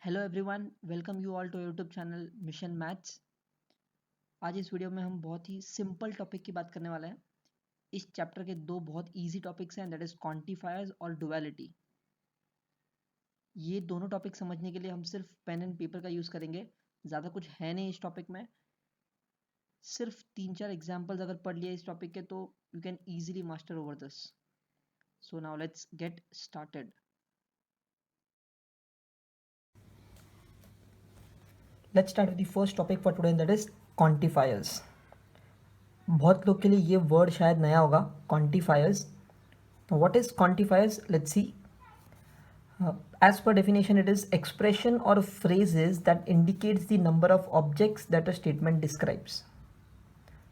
Hello everyone, welcome you all to YouTube channel Mission Maths. आज इस video में हम बहुत ही सिंपल टॉपिक की बात करने वाले हैं। इस चैप्टर के दो बहुत इजी टॉपिक्स हैं, दैट इज क्वांटिफायर्स और डुअलिटी। ये दोनों टॉपिक समझने के लिए हम सिर्फ पेन एंड पेपर का यूज़ करेंगे। ज़्यादा कुछ है नहीं इस टॉपिक में, सिर्फ 3-4 एग्जाम्पल्स अगर पढ़ लिए इस टॉपिक के तो you can easily master over this. So now let's get started. Let's start with the first topic for today, and that is quantifiers. बहुत लोग के लिए ये वर्ड शायद नया होगा, quantifiers. Now, what is quantifiers? Let's see. As per definition, it is expression or phrases that indicates the number of objects that a statement describes.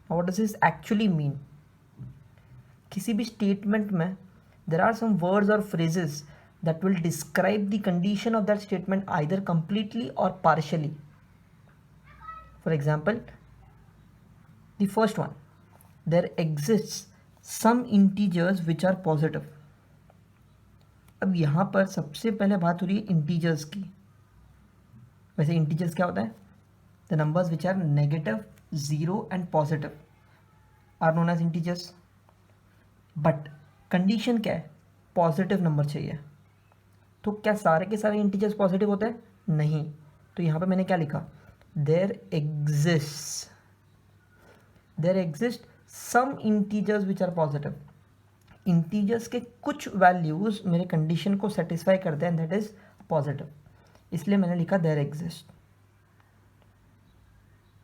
Now, what does this actually mean? किसी भी statement में there are some words or phrases that will describe the condition of that statement either completely or partially. For example, the first one, there exists some integers which are positive. अब यहाँ पर सबसे पहले बात हो रही है इंटीजर्स की। वैसे इंटीजर्स क्या होता है? The numbers which are negative, zero and positive are known as integers. But condition क्या है? पॉजिटिव नंबर चाहिए। तो क्या सारे के सारे इंटीजर्स पॉजिटिव होते हैं? नहीं। तो यहाँ पर मैंने क्या लिखा? There exist some integers which are positive. Integers के कुछ वैल्यूज़ मेरे कंडीशन को सेटिस्फाई करते हैं, दैट इज पॉजिटिव, इसलिए मैंने लिखा देयर एग्जिस्ट।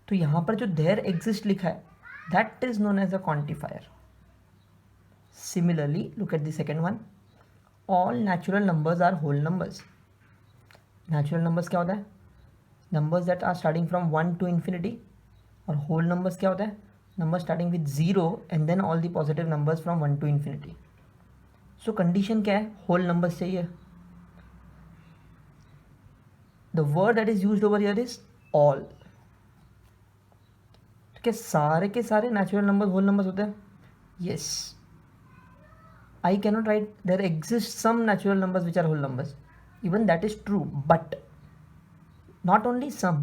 तो यहाँ पर जो देयर एग्जिस्ट लिखा है that is known as a quantifier. Similarly look at the second one, all natural numbers are whole numbers. Natural numbers क्या होता है? Numbers that are starting from 1 to infinity। और होल नंबर्स क्या होता है? Number starting with 0 and then all the positive numbers from 1 to infinity। So condition क्या है? Whole numbers चाहिए। The word that is used over here is all. तो क्या सारे के सारे नेचुरल नंबर्स होल नंबर्स होते हैं? Yes. I cannot write there exist some natural numbers which are whole numbers. Even that is true, but not only some,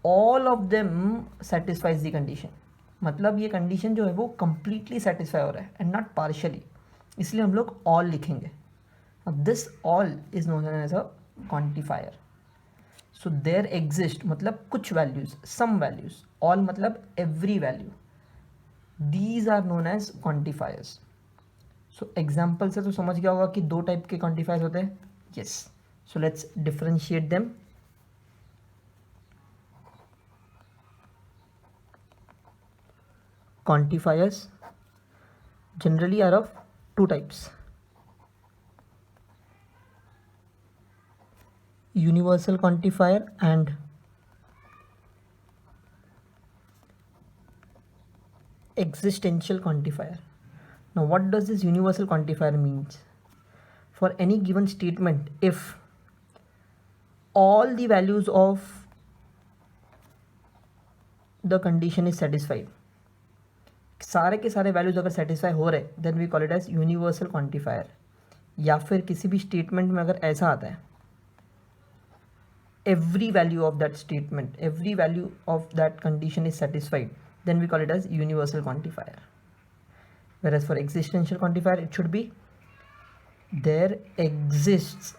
all of them satisfies the condition. मतलब ये condition जो है वो completely satisfy हो रहा है एंड नॉट पार्शियली, इसलिए हम लोग ऑल लिखेंगे। अब this all is known as a quantifier. So there exist मतलब कुछ वैल्यूज, सम वैल्यूज, ऑल मतलब every value, these are known as quantifiers. So example से तो समझ गया होगा कि दो टाइप के क्वांटिफायर्स होते हैं। Yes, so let's differentiate them. Quantifiers generally are of two types: universal quantifier and existential quantifier. Now, what does this universal quantifier means? For any given statement, if all the values of the condition is satisfied, सारे के सारे values अगर satisfy हो रहे, then we call it as universal quantifier. या फिर किसी भी स्टेटमेंट में अगर ऐसा आता है, every value of that statement, every value of that condition is satisfied, then we call it as universal quantifier. Whereas for existential quantifier, it should be there exists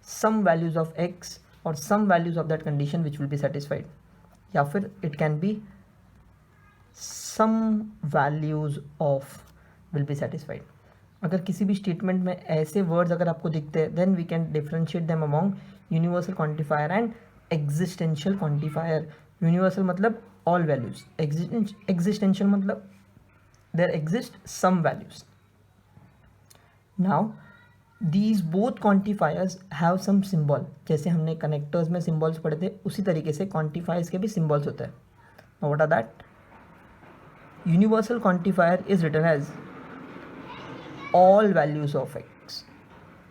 some values of x or some values of that condition which will be satisfied, या फिर it can be some values of will be satisfied. अगर किसी भी statement में ऐसे words अगर आपको दिखते हैं, then we can differentiate them among universal quantifier and existential quantifier. Universal मतलब ऑल वैल्यूज, एग्जिस्टेंशियल मतलब there exist some values. Now these both quantifiers have some symbol. जैसे हमने कनेक्टर्स में सिंबल्स पढ़े थे, उसी तरीके से क्वांटिफायर्स के भी सिंबल्स होते हैं। Now what are that? Universal quantifier is written as all values of x,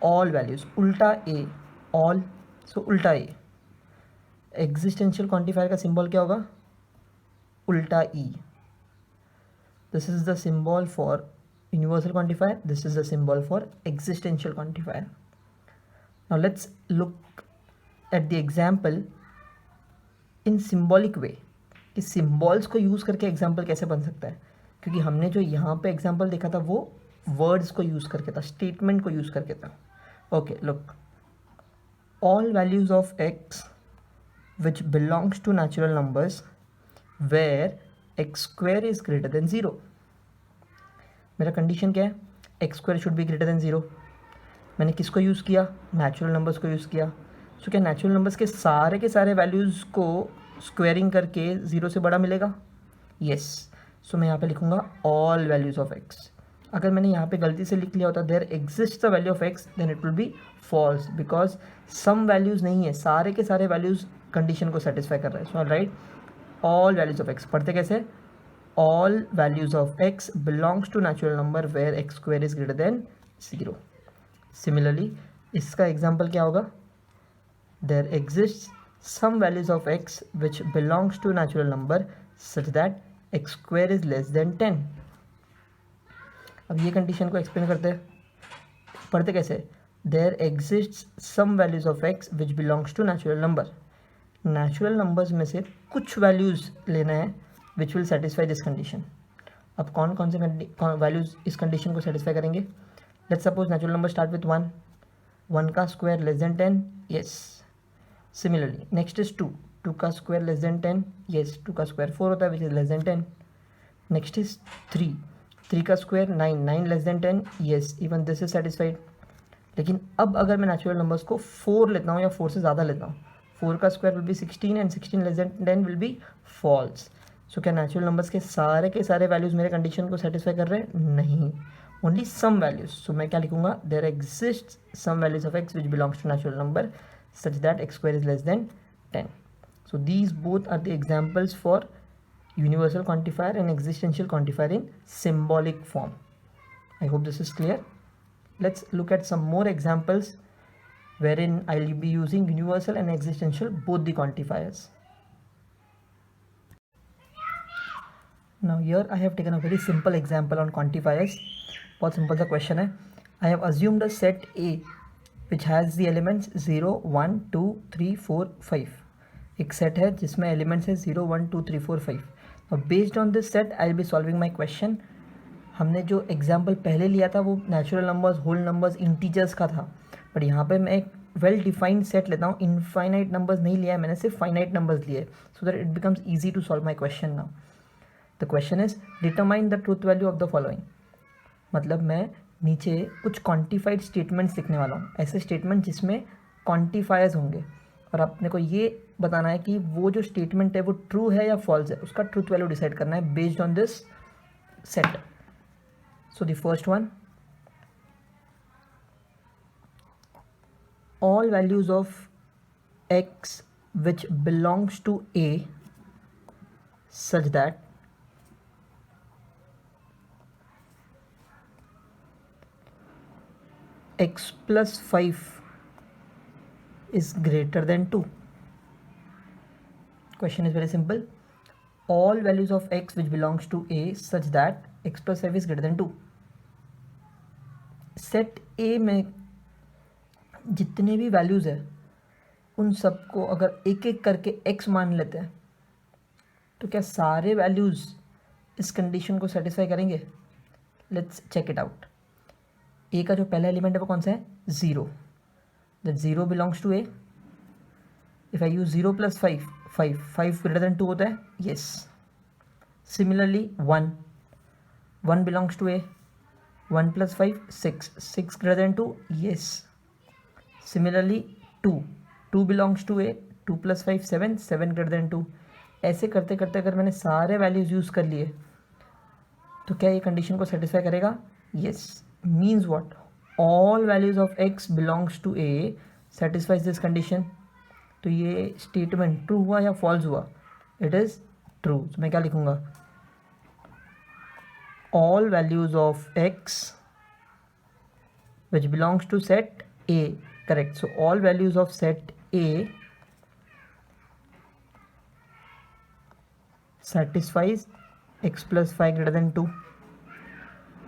all values, उल्टा a, all, so उल्टा a। एग्जिस्टेंशियल क्वांटिफायर का सिंबल क्या होगा? उल्टा e। This is the symbol for universal quantifier, this is the symbol for existential quantifier. Now let's look at the example in symbolic way कि symbols को use करके example कैसे बन सकता है, क्योंकि हमने जो यहाँ पे एग्जाम्पल देखा था वो वर्ड्स को यूज़ करके था, स्टेटमेंट को यूज़ करके था. Okay, look, all values of x which belongs to natural numbers where x square is greater than 0. मेरा कंडीशन क्या है? x square should be greater than 0. मैंने किसको यूज़ किया? नेचुरल नंबर्स को यूज़ किया. सो क्या नेचुरल नंबर्स के सारे वैल्यूज़ को स्क्वेयरिंग करके 0 से बड़ा मिलेगा? येस. सो मैं यहाँ पे लिखूँगा ऑल वैल्यूज़ ऑफ x. अगर मैंने यहाँ पे गलती से लिख लिया होता there exist the value of x, then it will be false, because some values नहीं है, सारे के सारे वैल्यूज़ कंडीशन को सेटिस्फाई कर रहा है. So I write all values of x. पढ़ते कैसे? All values of x belongs to natural number where x square is greater than 0. Similarly इसका एग्जाम्पल क्या होगा? There exist some values of x which belongs to natural number such that x square is less than 10. अब ये condition को explain करते हैं. पढ़ते कैसे? There exist some values of x which belongs to natural number. Natural numbers में से कुछ वैल्यूज़ लेना है which will satisfy this condition. अब कौन कौन से वैल्यूज़ इस कंडीशन को सेटिस्फाई करेंगे? Let's suppose natural number start with 1. 1 का square less than 10. Yes. Similarly next is 2. 2 का स्क्वायर लेस देन 10. येस. 2 का स्क्वायर 4 होता है which is less than 10. Next is 3. 3 का square 9. 9 less than 10. Yes, even this is satisfied. लेकिन अब अगर मैं नेचुरल नंबर्स को 4 लेता हूँ या 4 से ज़्यादा लेता हूँ, 4 का square will be 16 and 16 less than 10 will be false. So क्या नेचुरल नंबर्स के सारे वैल्यूज़ मेरे कंडीशन को सेटिस्फाई कर रहे हैं? नहीं, ओनली सम वैल्यूज. सो मैं क्या लिखूंगा? There exist some values of x which belongs to natural number such that x square is less than 10. So these both are the examples for universal quantifier and existential quantifier in symbolic form. I hope this is clear. Let's look at some more examples wherein I'll be using universal and existential both the quantifiers. Now here I have taken a very simple example on quantifiers. बहुत simple सा question है. I have assumed a set A which has the elements 0, 1, 2, 3, 4, 5. एक set है जिसमें elements है 0, 1, 2, 3, 4, 5. और based on this set I will be solving my question. हमने जो एग्जाम्पल पहले लिया था वो natural numbers, whole numbers, integers का था, बट यहाँ पे मैं एक वेल डिफाइंड सेट लेता हूँ. इनफाइनाइट नंबर्स नहीं लिया है मैंने, सिर्फ फाइनाइट नंबर्स लिए, so that it becomes easy to solve my question. Now the question is determine the truth value of the following. मतलब मैं नीचे कुछ क्वान्टिफाइड स्टेटमेंट्स लिखने वाला हूँ, ऐसे स्टेटमेंट जिसमें क्वान्टिफायर्स होंगे, और आपने को ये बताना है कि वो जो स्टेटमेंट है वो ट्रू है या फॉल्स है, उसका ट्रूथ वैल्यू डिसाइड करना है based on this set. So the first one, all values of x which belongs to A such that x plus 5 is greater than 2. Question is very simple. All values of x which belongs to A such that x plus 5 is greater than 2. Set A में जितने भी values है उन सबको अगर एक एक करके x मान लेते हैं तो क्या सारे वैल्यूज़ इस कंडीशन को सेटिस्फाई करेंगे? Let's check it out. A का जो पहला एलिमेंट है वो कौन सा है? 0. That 0 belongs to A. If I use 0 plus 5, 5 greater than 2 होता है. Yes. Similarly 1 belongs to A. 1 plus 5, 6 greater than 2. Yes. Similarly 2 belongs to A. 2 plus 5, 7 greater than 2. ऐसे करते करते अगर मैंने सारे वैल्यूज़ यूज़ कर लिए तो क्या ये कंडीशन को सेटिस्फाई करेगा? Yes. Means what? All values of x belongs to A satisfies this condition. तो ये स्टेटमेंट ट्रू हुआ या फॉल्स हुआ? It is true. तो मैं क्या लिखूँगा? All values of x which belongs to set A. Correct. So all values of set A satisfies x plus 5 greater than 2.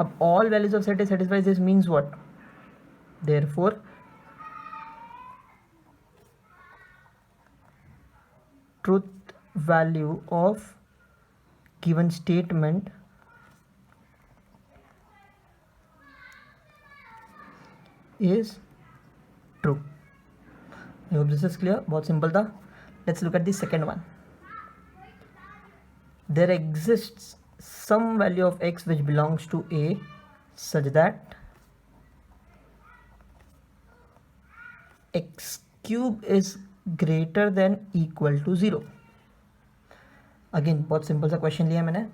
अब all values of set A satisfies this means what? Therefore truth value of given statement is true. I hope this is clear. बहुत simple था. Let's look at the second one. There exists some value of x which belongs to a such that x cube is greater than equal to 0. Again बहुत simple सा question लिया मैंने.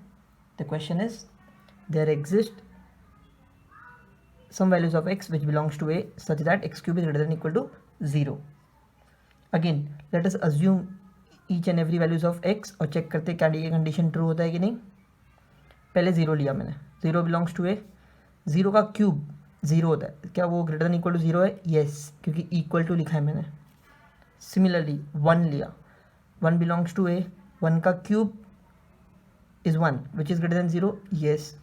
The question is there exist some values of x which belongs to a such that x cube is greater than equal to 0. Again let us assume each and every values of x और check करते क्या ये condition true होता है कि नहीं. पहले 0 लिया मैंने. 0 बिलोंग्स टू ए. 0 का क्यूब 0 होता है. क्या वो ग्रेटर देन इक्वल टू 0 है? यस, क्योंकि इक्वल टू लिखा है मैंने. सिमिलरली 1 लिया. 1 बिलोंग्स टू ए. 1 का cube is 1 which is greater than 0. Yes.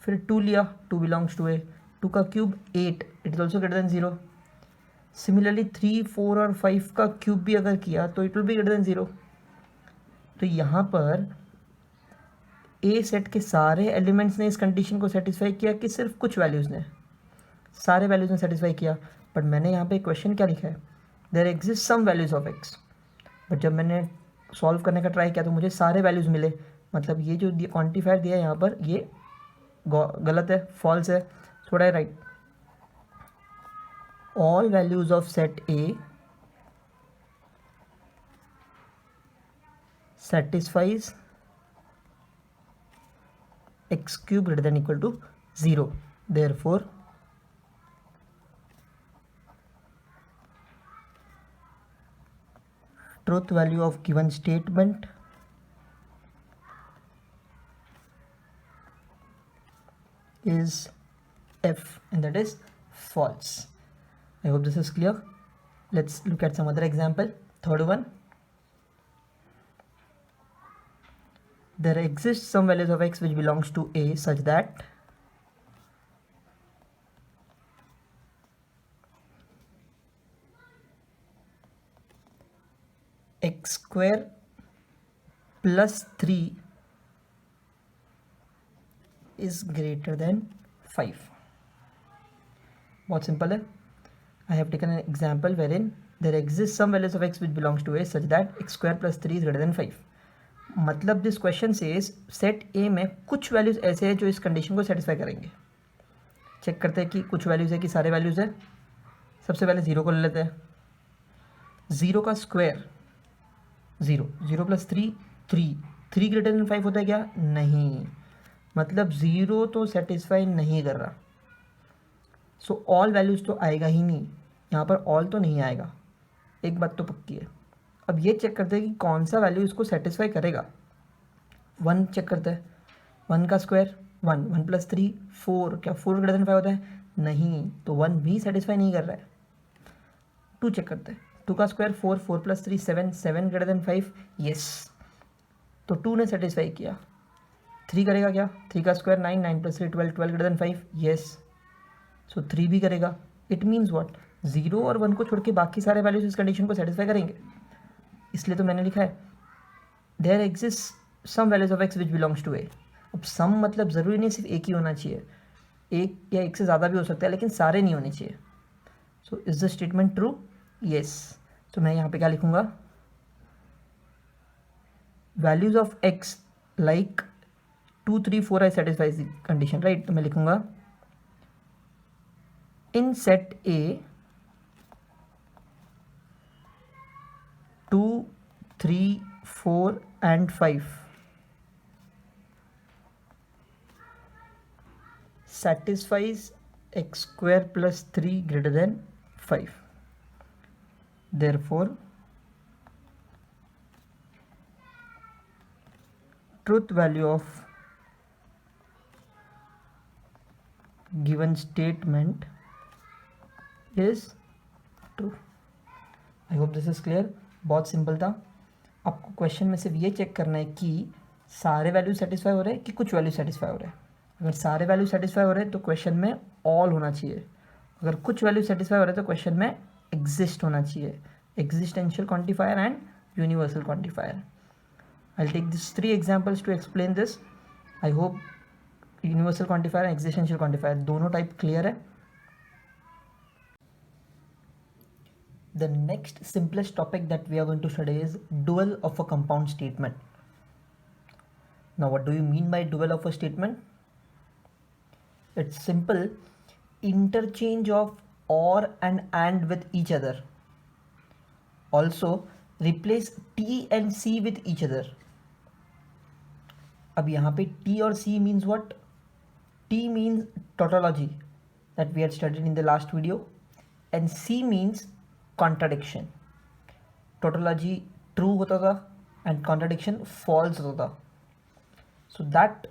फिर 2 लिया. 2 बिलोंग्स टू ए. 2 का cube 8. It is also greater than 0. Similarly 3, 4 और 5 का क्यूब भी अगर किया तो it will be greater than 0. तो यहाँ पर ए सेट के सारे एलिमेंट्स ने इस कंडीशन को सेटिस्फाई किया कि सिर्फ कुछ वैल्यूज़ ने? सारे वैल्यूज़ ने सेटिस्फाई किया. बट मैंने यहाँ पे क्वेश्चन क्या लिखा है? There exist some values of x. But जब मैंने सॉल्व करने का ट्राई किया तो मुझे सारे वैल्यूज़ मिले. मतलब ये जो क्वांटिफायर दिया है यहाँ पर ये गलत है, फॉल्स है. So what I right? All values of set A satisfies x cube greater than equal to 0. Therefore truth value of given statement is f, and that is false. I hope this is clear. Let's look at some other example. Third one. There exists some values of x which belongs to a such that x square plus 3 is greater than 5. बहुत simple है. I have taken an example wherein there exists some values of x which belongs to a such that x square plus 3 is greater than 5. मतलब this question says set ए में कुछ values ऐसे हैं जो इस condition को satisfy करेंगे. Check करते हैं कि कुछ वैल्यूज है कि सारे वैल्यूज है. सबसे पहले 0 को ले लेते हैं. 0 का स्क्वायर 0. 0 प्लस 3 3. 3 ग्रेटर देन 5 होता है क्या? नहीं. मतलब 0 तो सेटिस्फाई नहीं कर रहा. सो ऑल वैल्यूज़ तो आएगा ही नहीं. यहाँ पर ऑल तो नहीं आएगा. एक बात तो पक्की है. अब ये चेक करते हैं कि कौन सा वैल्यू इसको सेटिस्फाई करेगा. 1 चेक करते हैं. 1 का स्क्वायर 1. 1 प्लस 3 4. क्या 4 ग्रेटर देन 5 होता है? नहीं. तो 1 भी सेटिस्फाई नहीं कर रहा है. 2 चेक करते हैं. 2 का square 4. 4 plus 3 7. 7 greater than 5. Yes. तो 2 ने सेटिस्फाई किया. 3 करेगा क्या? 3 का square 9. 9 plus 3 12. 12 greater than 5. Yes. So 3 भी करेगा. It means what? 0 और 1 को छोड़ के बाकी सारे वैल्यूज इस कंडीशन को सेटिस्फाई करेंगे. इसलिए तो मैंने लिखा है there exist some values of x which belongs to A. अब सम मतलब ज़रूरी नहीं सिर्फ एक ही होना चाहिए. एक या एक से ज़्यादा भी हो सकता है लेकिन सारे नहीं होने चाहिए. So is the statement true? Yes. तो मैं यहाँ पे क्या लिखूँगा? Values of x like 2 3 4 I satisfies the condition, right. तो मैं लिखूँगा in set A 2 3 4 and 5 satisfies x square plus 3 greater than 5. Therefore truth value of given statement is true. I hope this is clear. बहुत simple था. आपको question में सिर्फ ये check करना है कि सारे वैल्यू सेटिस्फाई हो रहे हैं कि कुछ वैल्यू सेटिस्फाई हो रहे हैं. अगर सारे वैल्यू सेटिस्फाई हो रहे हैं तो क्वेश्चन में ऑल होना चाहिए. अगर कुछ वैल्यू सेटिस्फाई हो रहे हैं तो क्वेश्चन में एग्जिस्ट होना चाहिए. Existential quantifier and universal quantifier. I'll take these 3 examples to explain this. I hope universal quantifier and existential quantifier दोनों टाइप क्लियर है. The next simplest topic that we are going to study is dual of a compound statement. Now what do you mean by dual of a statement? It's simple, interchange of or and with each other. Also replace T and C with each other. अब यहाँ पे T और C means what? T means tautology that we had studied in the last video, and C means contradiction. Tautology true होता था and contradiction false होता था. So that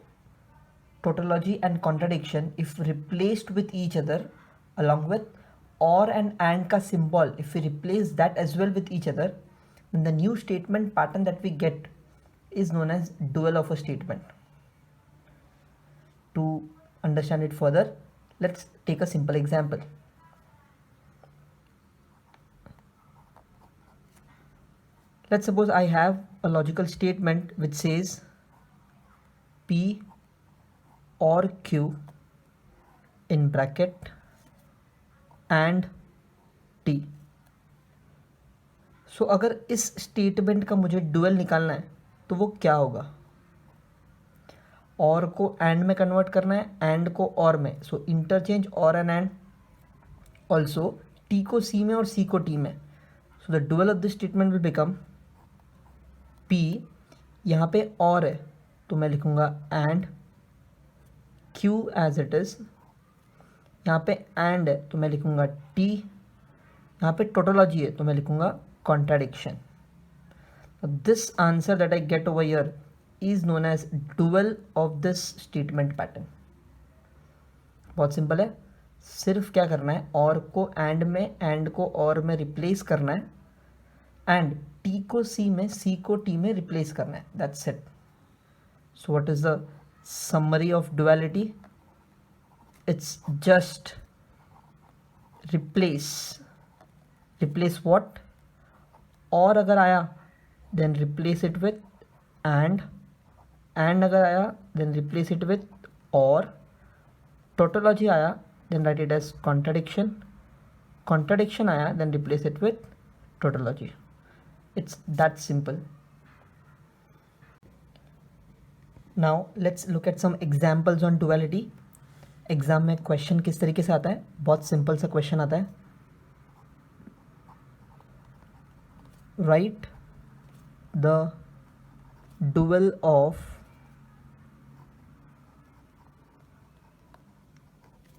tautology and contradiction, if replaced with each other along with or and का symbol, if we replace that as well with each other, then the new statement pattern that we get is known as dual of a statement. To understand it further, let's take a simple example. Let's suppose I have a logical statement which says P or Q in bracket and T. So अगर इस statement का मुझे dual निकालना है तो वो क्या होगा? और को एंड में कन्वर्ट करना है, एंड को और में. सो इंटरचेंज और एंड. ऑल्सो टी को सी में और सी को टी में. So the dual of this statement will become P. यहाँ पे और है तो मैं लिखूँगा and Q as it is. यहाँ पे एंड है तो मैं लिखूँगा टी. यहाँ पे टोटोलॉजी है तो मैं लिखूँगा contradiction. This answer that I get over here is known as dual of this statement pattern. बहुत सिंपल है, सिर्फ क्या करना है, और को एंड में, एंड को और में रिप्लेस करना है, एंड टी को सी में, सी को टी में रिप्लेस करना है. That's it. So what is the summary of duality? It's just replace what? Or अगर आया then replace it with and अगर आया then replace it with or. Tautology आया then write it as contradiction आया then replace it with tautology. It's that simple. Now let's look at some examples on duality. Exam में question किस तरीके से आता है? बहुत सिंपल सा क्वेश्चन आता है. Right the dual of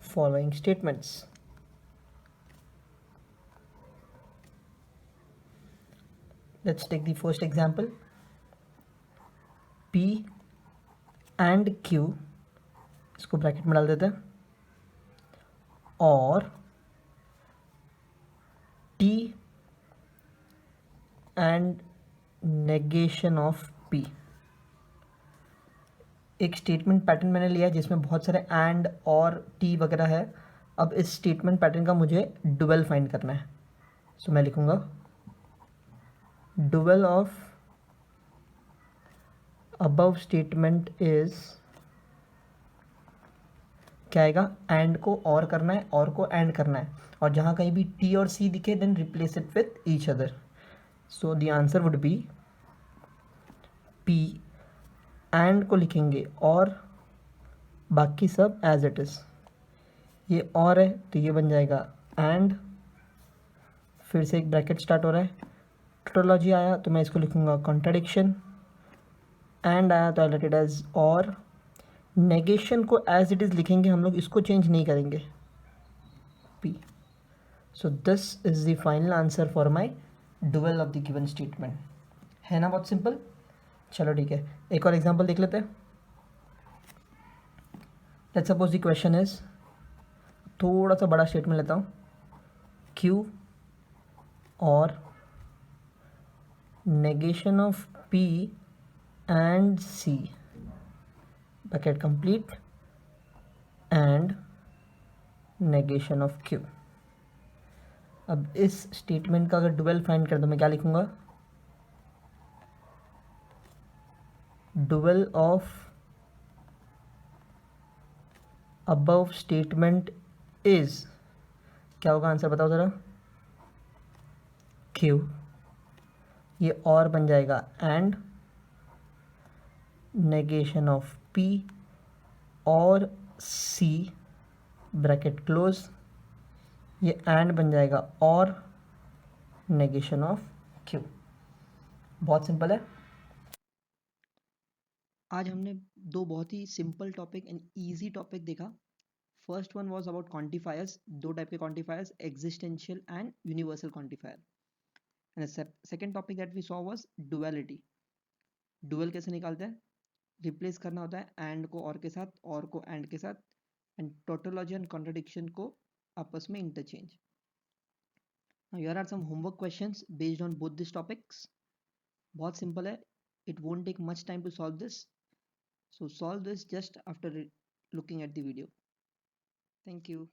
following statements. Let's take the first example. P and Q, इसको ब्रैकेट में डाल देते हैं, और T and negation of P. एक स्टेटमेंट पैटर्न मैंने लिया है जिसमें बहुत सारे एंड और टी वगैरह है. अब इस स्टेटमेंट पैटर्न का मुझे डुअल फाइंड करना है. सो मैं लिखूँगा dual of above statement is, क्या आएगा? एंड को और करना है, और को एंड करना है, और जहाँ कहीं भी टी और सी दिखे then replace it with each other. So the answer would be p. And को लिखेंगे और बाकी सब एज इट इज़. ये और है तो ये बन जाएगा एंड, फिर से एक ब्रैकेट स्टार्ट हो रहा है. टोटोलॉजी आया तो मैं इसको लिखूँगा कॉन्ट्राडिक्शन. एंड आया तो आई लेट इट एज और. नेगेशन को एज इट इज़ लिखेंगे हम लोग, इसको चेंज नहीं करेंगे, P. So this is the final answer for my dual of the given statement. है ना बहुत सिंपल? चलो ठीक है, एक और एग्जांपल देख लेते हैं. Let's suppose the question is, थोड़ा सा बड़ा स्टेटमेंट लेता हूँ, Q और negation of P and C, bracket complete, and negation of Q. अब इस स्टेटमेंट का अगर डुअल फाइंड कर दो मैं क्या लिखूँगा? dual of above statement is, क्या होगा आंसर बताओ ज़रा, Q. ये और बन जाएगा and negation of P or C bracket close, ये एंड बन जाएगा और नेगेशन ऑफ Q. बहुत सिंपल है. आज हमने दो बहुत ही simple topic and easy topic देखा. First one was about quantifiers. दो टाइप के quantifiers, existential and universal quantifier. And second topic that we saw was duality. Dual कैसे निकालते हैं? रिप्लेस करना होता है एंड को और के साथ, और को एंड के साथ, एंड टोटोलॉजी एंड कॉन्ट्रडिक्शन को आपस में interchange. Now here are some homework questions based on both these topics. बहुत सिंपल है. It won't take much time to solve this. So solve this just after looking at the video. Thank you.